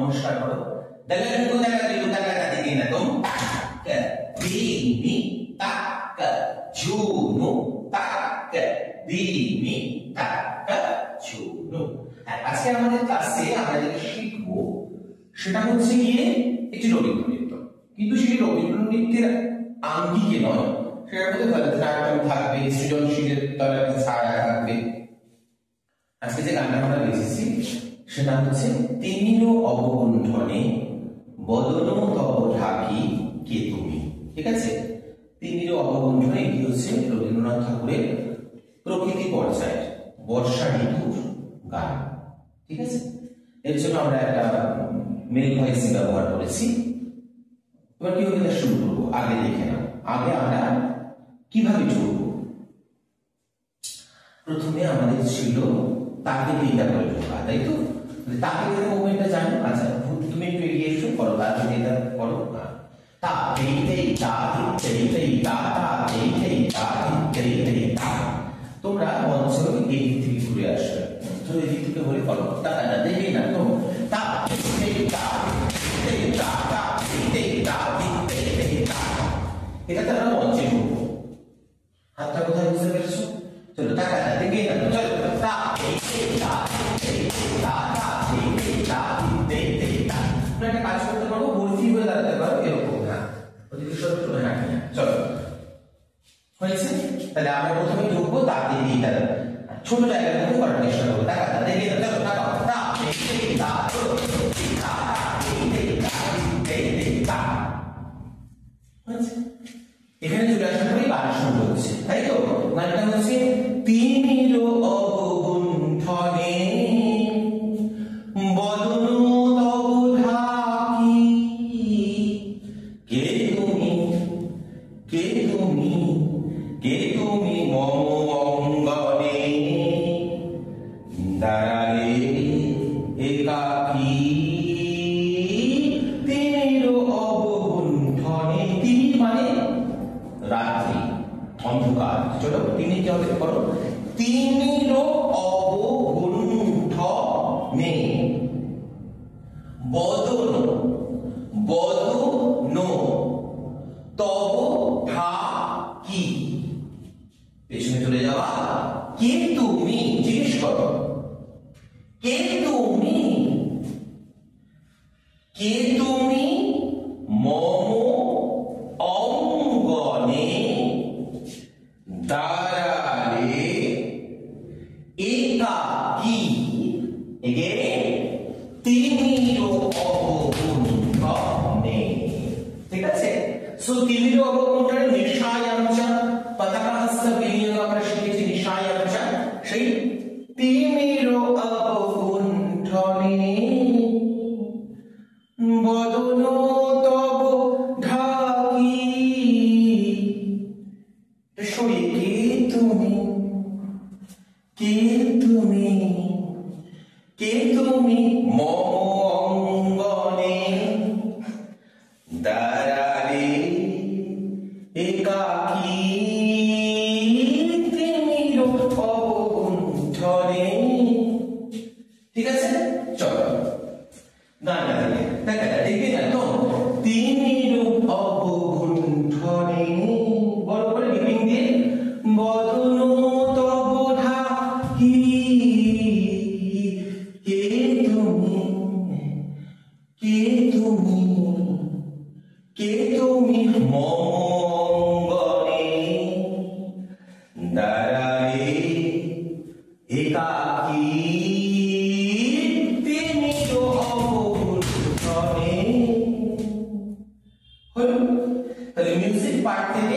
নমস্কার করো। দেখা দিকে না তুম দিমি তাক ঝুনু তাক দিমি তাক ঝুনু। আজকে আমাদের ক্লাসে আমরা যেটা শিখবো সেটা হচ্ছে গিয়ে একটি রবীন্দ্র নৃত্য, কিন্তু সেই রবীন্দ্র নৃত্যের আঙ্গিকে নয়, সেটার মধ্যে ভরতনাট্যম থাকবে, সৃজনশীলের ছায়া থাকবে। আজকে যে গানটা আমরা বেঁচেছি সেটা হচ্ছে তিমিরো অবগুণ্ঠনে বদন তব ঢাকি কে তুমি। ঠিক আছে, তিমিরো অবগুণ্ঠনে এটি হচ্ছে রবীন্দ্রনাথ ঠাকুরের প্রকৃতি পর্যায়ের বর্ষা ঋতুর গান। ঠিক আছে, এর জন্য আমরা একটা মেল ভয়েসি ব্যবহার করেছি। এবার কি হবে শুরু করবো, আগে দেখে নাও। আগে আমরা কিভাবে চলবো, প্রথমে আমাদের ছিল তাকে দিটা করে ঢোকা, তাই তো? তাকে দিতে মুভমেন্টটা জানো? আচ্ছা, তুমি একটু এগিয়ে এসো, করো তাকে দিটা করো। তা এই তা এই তা তা এই তা। তোমরা মঞ্চ এই দিক থেকে ঘুরে আসবে, তো এই দিক থেকে ঘুরে করো। টাকাটা দেখেই না তো তা এটা তো আমরা মঞ্চে ঢুকবো। হাতটা কোথায় বুঝতে পেরেছো? চলো টাকাটা দেখেই না তো, চলো তা একটা কাজ করতে পারবো, বর্তি হয়ে দাঁড়াতে পারো এরকম। না ওদিকে সব চলে না, চলো হয়েছে। তাহলে আমরা প্রথমে ঢুকবো তাকে দিয়ে তাহলে ছোট জায়গার মধ্যে করার চেষ্টা করবো। টাকাটা দেখে চলো টাকা এখানে চলে আসার পরে গান শুরু হচ্ছে, তাই তো? গানটা হচ্ছে তিমিরো অবগুণ্ঠনে বদন তব ঢাকি কে তুমি কে তুমি কে তুমি মম অঙ্গনে দাঁড়ালে একাকী তিমিরো অবগুণ্ঠনে। তিমির মানে রাত্রি, অন্ধকার। চলো তিনি কি হবে করো, তিমিরো অবগুণ্ঠনে বদন তব ঢাকি। পেছনে চলে যাওয়া, কে তুমি জিজ্ঞেস করো, কে তুমি কে তুমি মম অঙ্গনে দাঁড়ালে একাকী। তিমিরো অবগুণ্ঠনে। ঠিক আছে, সো তিমিরো অবগুণ্ঠনে নিশায়াঞ্চা পতাকাহস্ত বিনিয়োগ আমরা শিখেছি। নিশায়াঞ্চা সেই তিমিরো অবগুণ্ঠনে বদন তব ঢাকি সই কে তুমি কে তুমি কে তুমি মম অঙ্গনে দাঁড়ালে একাকী তিমিরো অবগুণ্ঠনে। ঠিক আছে, চলো গানটা দেখে না তো তিমিরো অবগুণ্ঠনে বড় করে রিপিং দিয়ে বদন তব ঢাকি কে তুমি কে তুমি কে তুমি মম অঙ্গনে দাঁড়ালে একাকী তিমিরো অবগুণ্ঠনে। হলো, তাহলে মিউজিক পার্ট থেকে